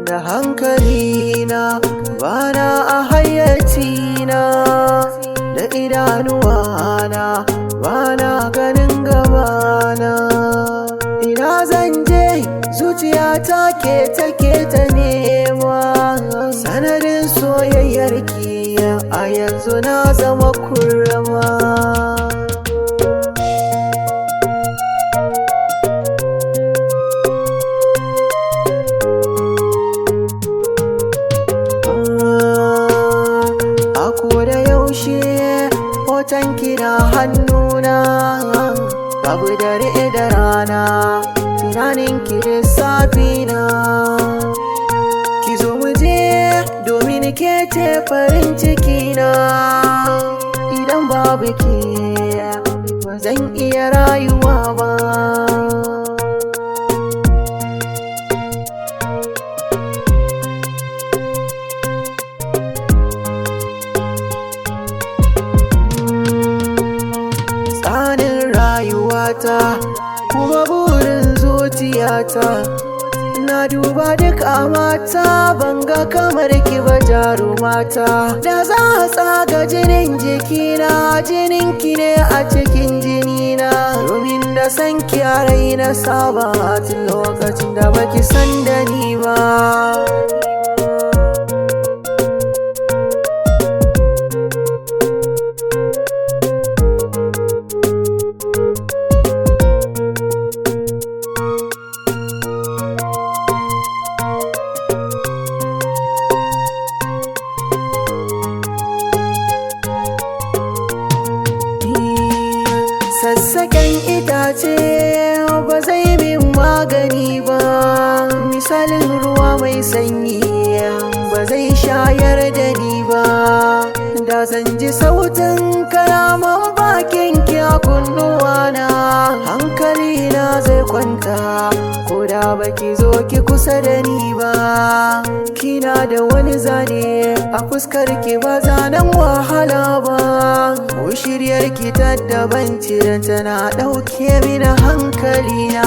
Da hankalina bana a hayyacina, da idanuwana bana ganin gabana. Ina zan je zuciyata ke take ta nema, sanadin soyayyarki a yanzu na zama kurma. Hoton kina hannuna, babu dare da rana, tunanin ki lissafina. Ki zo mu je domin ke ce farin cikina, idan babu ke ba zan iya rayuwa ba. Tsanin rayuwata kuma burin zuciyata, na duba duk a mata banga kamar ki ba jarumata. Da za a tsaga jinin jikina, jinin ki ne a cikin jinina, domin da san ki a raina saba tun lokacin da baki san da ni ba. Sassaƙen itace ba zai min magani ba, misalin ruwa mai sanyi ba zai shayar da ni ba. Da zan ji sautin kalaman bakin ki a kunnuwana, hankali na zai kwanta ko da baki zo ki kusa da ni ba. Kina da wani zane a fuskar ki ba zanen wahala ba, ko shiryar ki ta daban ce da tana ɗauke mini hankalina.